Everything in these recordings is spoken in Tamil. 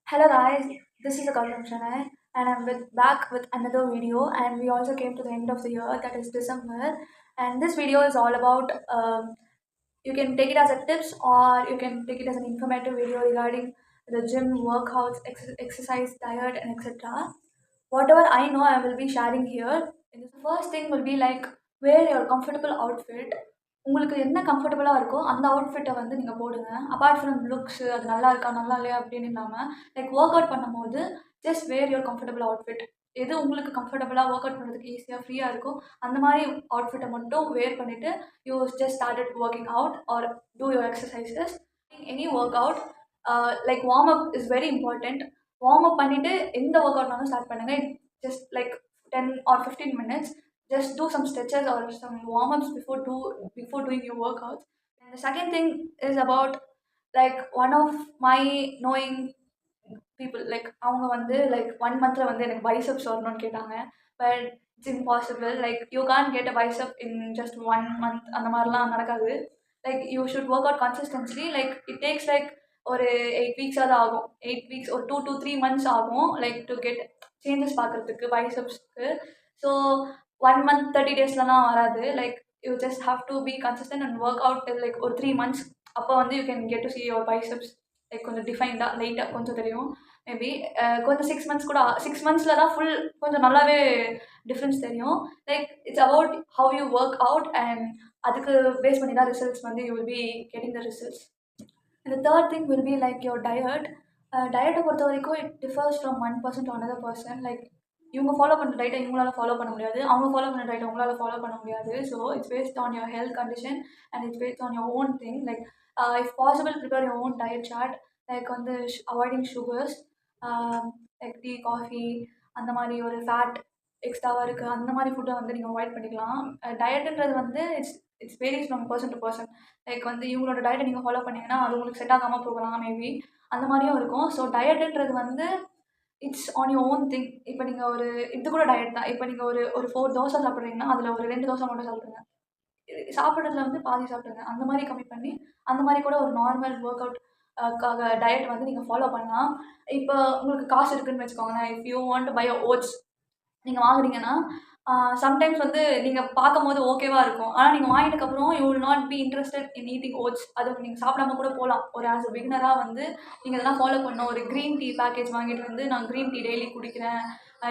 Hello guys, this is Gautam Shanai and back with another video, and we also came to the end of the year, that is December, and this video is all about you can take it as a tips or you can take it as an informative video regarding the gym workouts, exercise, diet, and etc. Whatever I know I will be sharing here. The first thing will be like wear your comfortable outfit. உங்களுக்கு என்ன கம்ஃபர்டபுளாக இருக்கோ அந்த அவுட்ஃபிட்டை வந்து நீங்கள் போடுங்க. அப்பார்ட் ஃப்ரம் லுக்ஸு அது நல்லா இருக்கா நல்லா இல்லையா அப்படின்னு இல்லாமல் லைக் ஒர்க் அவுட் பண்ணும்போது just where your comfortable outfit. எது உங்களுக்கு கம்ஃபர்டபுளாக ஒர்க் அவுட் பண்ணுறதுக்கு ஈஸியாக ஃப்ரீயாக இருக்கோ அந்த மாதிரி அவுட்ஃபிட்டை மட்டும் வேர் பண்ணிவிட்டு you just started working out or do your exercises. Any work out like warm up is very important. Warm up பண்ணிவிட்டு எந்த ஒர்க் அவுட்னாலும் ஸ்டார்ட் பண்ணுங்கள். Just like 10 or 15 minutes. Just do some stretches or some warm-ups before doing your workouts. And the second thing is about like one of my knowing people, like அவங்க வந்து like 1 monthல வந்து எனக்கு biceps வரணும்னு கேட்டாங்க. But it's impossible. Like you can't get a bicep in just 1 month. அந்த மாதிரிலாம் நடக்காது. Like you should work out consistently. Like it takes like ஒரு 8 weeks ஆகுது ஆகும். 8 weeks or 2 to 3 months ஆகும் like to get சேஞ்சஸ் பார்க்குறதுக்கு பைசப்ஸ்க்கு. ஸோ 1 month 30 daysலாம் வராது. Like you just have to be consistent and work out like ஒரு 3 months. அப்போ வந்து you can get to see your biceps like கொஞ்சம் டிஃபைன்டாக லைட்டாக கொஞ்சம் தெரியும். மேபி கொஞ்சம் 6 months கூட 6 monthஸில் தான் ஃபுல் கொஞ்சம் நல்லாவே டிஃப்ரென்ஸ் தெரியும். Like it's about how you work out and அதுக்கு பேஸ் பண்ணி தான் ரிசல்ட்ஸ் வந்து you will be getting the results. The third thing will be like your diet. டயட்டை பொறுத்த வரைக்கும் it differs from one person to another person. Like இவங்க ஃபாலோ பண்ணுற டயட்டை இவங்களால ஃபாலோ பண்ண முடியாது, அவங்க ஃபாலோ பண்ணுற டயட்டை உங்களால் ஃபாலோ பண்ண முடியாது. So it's based on your health condition and it's based on your own thing. Like if possible prepare your own diet chart. Like வந்து avoiding sugars, like tea coffee அந்த மாதிரி ஒரு ஃபேட் எக்ஸ்ட்ராவாக இருக்குது அந்த மாதிரி ஃபுட்டை வந்து நீங்கள் அவாய்ட் பண்ணிக்கலாம். டயட்டுன்றது வந்து it's varies from person to person. Like வந்து இவங்களோட டயட்டை நீங்கள் ஃபாலோ பண்ணிங்கன்னா அது உங்களுக்கு செட் ஆகாமல் போகலாம் மேபி, அந்த மாதிரியும் இருக்கும். ஸோ டயட்டுன்றது வந்து it's on your own thing. இப்போ நீங்கள் ஒரு இது கூட டயட் தான். இப்போ நீங்கள் ஒரு ஒரு 4 தோசை சாப்பிட்றீங்கன்னா அதில் ஒரு 2 தோசை மட்டும் சாப்பிடுங்க. சாப்பிட்றதுல வந்து பாதி சாப்பிடுங்க. அந்த மாதிரி கம்மி பண்ணி அந்த மாதிரி கூட ஒரு நார்மல் ஒர்க் அவுட் க்காக டயட் வந்து நீங்கள் ஃபாலோ பண்ணலாம். இப்போ உங்களுக்கு காசு இருக்குதுன்னு வச்சுக்கோங்களேன். If you want to buy a oats நீங்கள் வாங்குறீங்கன்னா சம்டைம்ஸ் வந்து நீங்கள் பார்க்கும்போது ஓகேவா இருக்கும். ஆனால் நீங்கள் வாங்கினதுக்கப்புறம் you will not be interested in eating oats. அது நீங்கள் சாப்பிடாம கூட போகலாம். ஒரு ஆஸ் அ பிகினராக வந்து நீங்கள் இதெல்லாம் ஃபாலோ பண்ணணும். ஒரு க்ரீன் டீ பேக்கேஜ் வாங்கிட்டு வந்து நான் க்ரீன் டீ டெய்லி குடிக்கிறேன்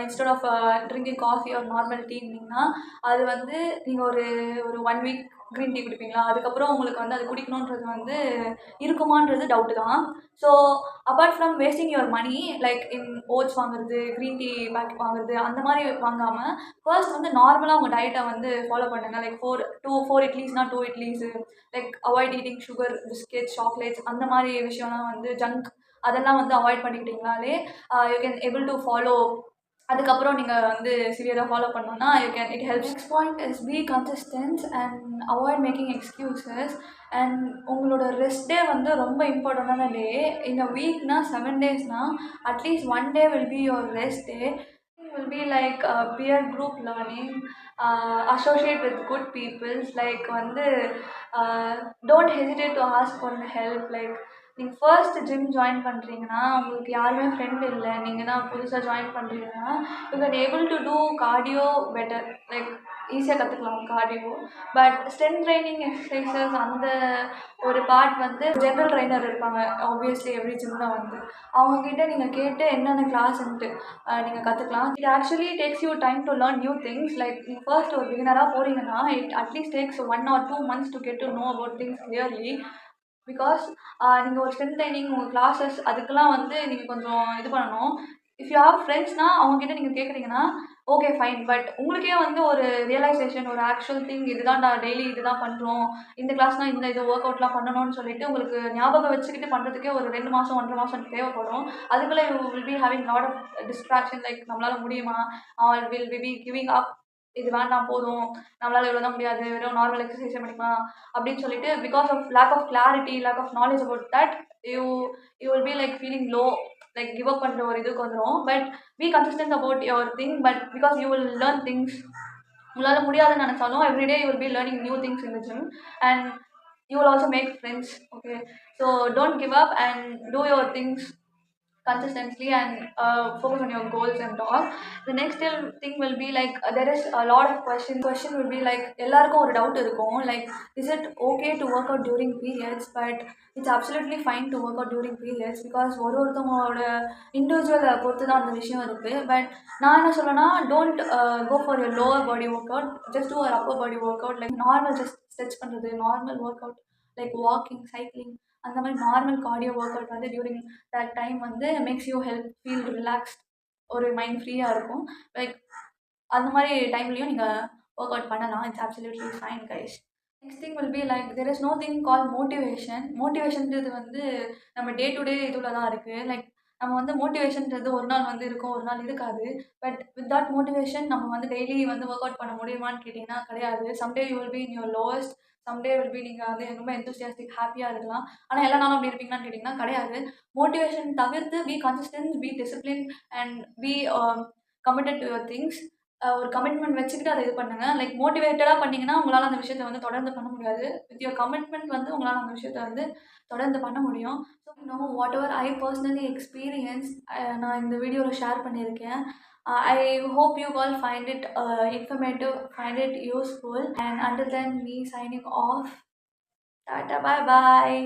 instead of drinking coffee or normal டீனிங்கன்னா அது வந்து நீங்கள் ஒரு ஒரு 1 வீக் க்ரீன் டீ குடிப்பீங்களா? அதுக்கப்புறம் உங்களுக்கு வந்து அது குடிக்கணுன்றது வந்து இருக்குமான்றது டவுட்டு தான். So apart from wasting your money like in oats வாங்குறது, க்ரீன் டீ பேக்கெட் வாங்குறது அந்த மாதிரி வாங்காமல் ஃபர்ஸ்ட் வந்து நார்மலாக உங்கள் டயட்டை வந்து ஃபாலோ பண்ணுங்க. லைக் 4 இட்லிஸ்னால் 2 idlis. Like avoid eating sugar, biscuits, chocolates அந்த மாதிரி விஷயம்லாம் வந்து ஜங்க் அதெல்லாம் வந்து அவாய்ட் பண்ணிக்கிட்டிங்கனாலே you can able to follow. அதுக்கப்புறம் நீங்கள் வந்து சிவியராக ஃபாலோ பண்ணணுன்னா you can it helps. Next point is be consistence and avoid making excuses. And உங்களோட ரெஸ்ட் டே வந்து ரொம்ப இம்பார்ட்டண்டான டே. இந்த வீக்னா 7 daysனால் at least 1 day will be your rest day. Will be like peer group learning, associate with good peoples. Like வந்து don't hesitate to ask for help. Like நீங்கள் ஃபர்ஸ்ட் ஜிம் ஜாயின் பண்ணுறீங்கன்னா உங்களுக்கு யாருமே ஃப்ரெண்ட் இல்லை, நீங்கள் தான் புதுசாக ஜாயின் பண்ணுறீங்கன்னா you can able to do cardio better. Like ஈஸியாக கற்றுக்கலாம் cardio. But strength training exercises அந்த ஒரு பார்ட் வந்து ஜென்ரல் ட்ரைனர் இருப்பாங்க ஆப்வியஸ்லி எவ்ரி ஜிம்மில் வந்து அவங்கக்கிட்ட நீங்கள் கேட்டு என்னென்ன கிளாஸ்ன்ட்டு நீங்கள் கற்றுக்கலாம். It actually takes you time to learn new things. Like நீங்கள் ஃபர்ஸ்ட் ஒரு பிகினராக போகிறீங்கன்னா it at least takes 1 or 2 months to get to know about things clearly. Because நீங்கள் ஒரு ஸ்ட்ரென்த் ட்ரைனிங் உங்கள் கிளாஸஸ் அதுக்கெல்லாம் வந்து நீங்கள் கொஞ்சம் இது பண்ணணும். இஃப் யூ ஹேவ் ஃப்ரெண்ட்ஸ்னால் அவங்ககிட்ட நீங்கள் கேட்குறீங்கன்னா ஓகே ஃபைன். பட் உங்களுக்கே வந்து ஒரு ரியலைசேஷன், ஒரு ஆக்சுவல் திங் இதுதான் டெய்லி இதுதான் பண்ணுறோம், இந்த கிளாஸ்னால் இந்த இது ஒர்க் அவுட்லாம் பண்ணணும்னு சொல்லிட்டு உங்களுக்கு ஞாபகம் வச்சுக்கிட்டு பண்ணுறதுக்கே ஒரு 2 மாதம் 1.5 மாதம் தேவைப்படும். அதுக்குள்ளே you will be having lot of distraction. Like நம்மளால் முடியுமா, வில் பி கிவிங் அப், இது வேண்டாம் போதும், நம்மளால் இவ்வளோ தான் முடியாது, வெறும் நார்மல் எக்ஸசைஸே பண்ணிக்கலாம் அப்படின்னு சொல்லிட்டு because of lack of clarity, lack of knowledge about that you you will be like feeling low, like give up பண்ணுற ஒரு இதுக்கு வந்துடும். But be consistent about your thing. But because you will learn things. உங்களால் முடியாதுன்னு நினச்சாலும் everyday you will be learning new things in the gym and you will also make friends. Okay, so don't give up and do your things consistently and focus on your goals and all. The next thing will be like there is a lot of question will be like எல்லாருக்கும் ஒரு doubt இருக்கும் like is it okay to work out during periods, but it's absolutely fine to work out during periods because ஒருத்தவங்களோட இண்டிவிஜுவலை பொறுத்து தான் அந்த விஷயம் இருக்குது. பட் நான் என்ன சொல்லுவேன்னா don't go for your lower body workout, just do a upper body workout like normal just stretch பண்ணுறது, normal work out like walking, cycling, அந்த மாதிரி நார்மல் கார்டியோ ஒர்க் அவுட் வந்து டியூரிங் தட் டைம் வந்து makes you help feel relaxed, ஒரு மைண்ட் ஃப்ரீயாக இருக்கும். லைக் அந்த மாதிரி டைம்லேயும் நீங்கள் ஒர்க் அவுட் பண்ணலாம். It's absolutely fine guys. Next thing will be like there is no thing call மோட்டிவேஷன்ன்றது வந்து நம்ம டே டு டே இதில் தான் இருக்குது. லைக் நம்ம வந்து மோட்டிவேஷன்ன்றது ஒரு நாள் வந்து இருக்கும், ஒரு நாள் இருக்காது. பட் வித் தட் மோட்டிவேஷன் நம்ம வந்து டெய்லி வந்து ஒர்க் அவுட் பண்ண முடியுமான்னு கேட்டிங்கன்னா கிடையாது. Someday you will be in your lowest, someday will be நீங்கள் வந்து ரொம்ப எந்தூசியாஸ்டிக் ஹாப்பியாக இருக்கலாம். ஆனால் எல்லா நாளும் அப்படி இருப்பீங்களான்னு கேட்டிங்கன்னா கிடையாது. மோட்டிவேஷன் தவிர்த்து be consistent, be discipline and B committed to your things. ஒரு கமிட்மெண்ட் வச்சுக்கிட்டு அதை இது பண்ணுங்க. லைக் மோட்டிவேட்டடாக பண்ணீங்கன்னா உங்களால் அந்த விஷயத்தை வந்து தொடர்ந்து பண்ண முடியாது. வித் யுவர் கமிட்மெண்ட் வந்து உங்களால் அந்த விஷயத்தை வந்து தொடர்ந்து பண்ண முடியும். So what ever I personally experience நான் இந்த வீடியோவில் ஷேர் பண்ணியிருக்கேன். I hope you all find it informative, find it useful, and until then me signing off. Tata, bye bye.